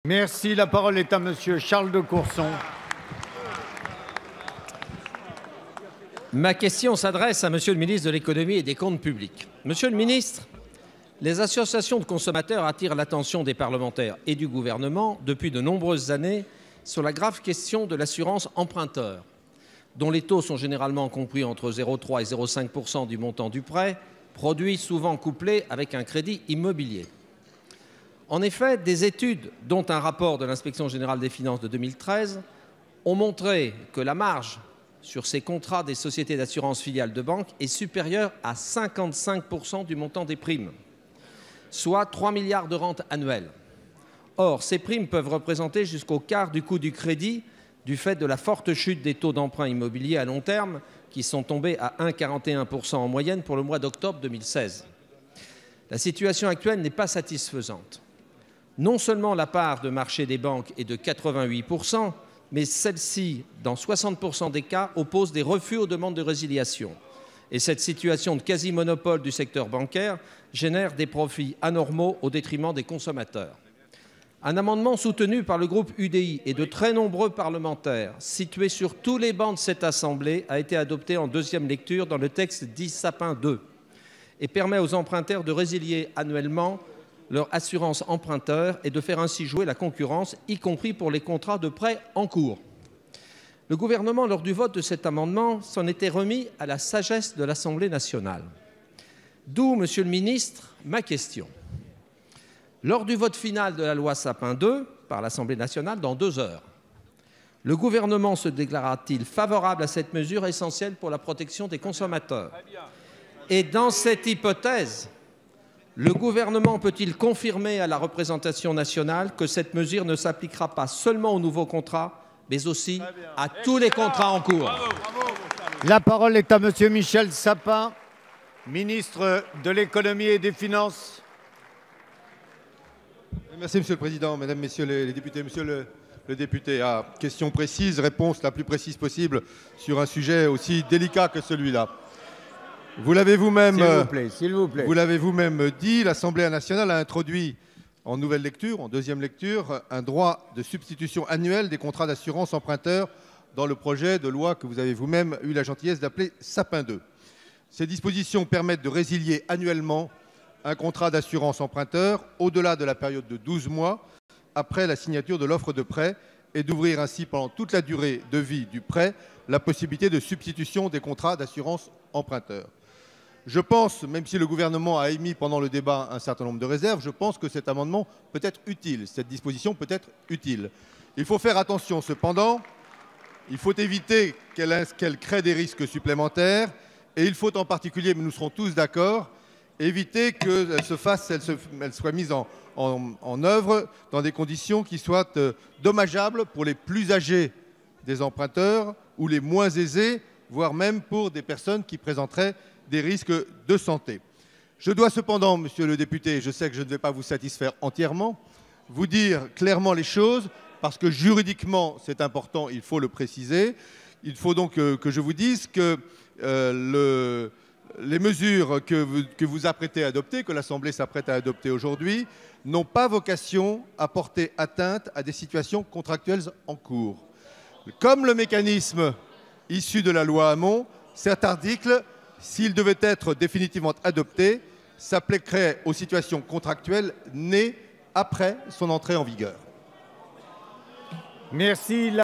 Merci. La parole est à Monsieur Charles de Courson. Ma question s'adresse à Monsieur le ministre de l'Économie et des Comptes publics. Monsieur le ministre, les associations de consommateurs attirent l'attention des parlementaires et du gouvernement depuis de nombreuses années sur la grave question de l'assurance emprunteur, dont les taux sont généralement compris entre 0,3 et 0,5 % du montant du prêt, produit souvent couplé avec un crédit immobilier. En effet, des études, dont un rapport de l'Inspection générale des finances de 2013, ont montré que la marge sur ces contrats des sociétés d'assurance filiales de banque est supérieure à 55 % du montant des primes, soit 3 milliards de rentes annuelles. Or, ces primes peuvent représenter jusqu'au quart du coût du crédit du fait de la forte chute des taux d'emprunt immobilier à long terme qui sont tombés à 1,41 % en moyenne pour le mois d'octobre 2016. La situation actuelle n'est pas satisfaisante. Non seulement la part de marché des banques est de 88 %, mais celle-ci, dans 60 % des cas, oppose des refus aux demandes de résiliation. Et cette situation de quasi-monopole du secteur bancaire génère des profits anormaux au détriment des consommateurs. Un amendement soutenu par le groupe UDI et de très nombreux parlementaires, situés sur tous les bancs de cette Assemblée, a été adopté en deuxième lecture dans le texte dit Sapin II et permet aux emprunteurs de résilier annuellement leur assurance emprunteur et de faire ainsi jouer la concurrence, y compris pour les contrats de prêt en cours. Le gouvernement, lors du vote de cet amendement, s'en était remis à la sagesse de l'Assemblée nationale. D'où, Monsieur le ministre, ma question. Lors du vote final de la loi Sapin II par l'Assemblée nationale dans 2 heures, le gouvernement se déclara-t-il favorable à cette mesure essentielle pour la protection des consommateurs? Et dans cette hypothèse, le gouvernement peut-il confirmer à la représentation nationale que cette mesure ne s'appliquera pas seulement aux nouveaux contrats, mais aussi à tous les contrats en cours? La parole est à Monsieur Michel Sapin, ministre de l'Économie et des Finances. Merci Monsieur le Président, Mesdames, Messieurs les députés. Monsieur le député, question précise, réponse la plus précise possible sur un sujet aussi délicat que celui-là. Vous l'avez vous-même dit, l'Assemblée nationale a introduit en nouvelle lecture, en deuxième lecture, un droit de substitution annuel des contrats d'assurance emprunteur dans le projet de loi que vous avez vous-même eu la gentillesse d'appeler Sapin II. Ces dispositions permettent de résilier annuellement un contrat d'assurance emprunteur au-delà de la période de 12 mois après la signature de l'offre de prêt et d'ouvrir ainsi pendant toute la durée de vie du prêt la possibilité de substitution des contrats d'assurance emprunteur. Je pense, même si le gouvernement a émis pendant le débat un certain nombre de réserves, je pense que cet amendement peut être utile, cette disposition peut être utile. Il faut faire attention cependant, il faut éviter qu'elle crée des risques supplémentaires et il faut en particulier, mais nous serons tous d'accord, éviter qu'elle soit mise en œuvre dans des conditions qui soient dommageables pour les plus âgés des emprunteurs ou les moins aisés, voire même pour des personnes qui présenteraient des risques de santé. Je dois cependant, Monsieur le député, je sais que je ne vais pas vous satisfaire entièrement, vous dire clairement les choses, parce que juridiquement c'est important, il faut le préciser. Il faut donc que je vous dise que les mesures que vous apprêtez à adopter, que l'Assemblée s'apprête à adopter aujourd'hui, n'ont pas vocation à porter atteinte à des situations contractuelles en cours. Comme le mécanisme issu de la loi Hamon, cet article, s'il devait être définitivement adopté, s'appliquerait aux situations contractuelles nées après son entrée en vigueur. Merci.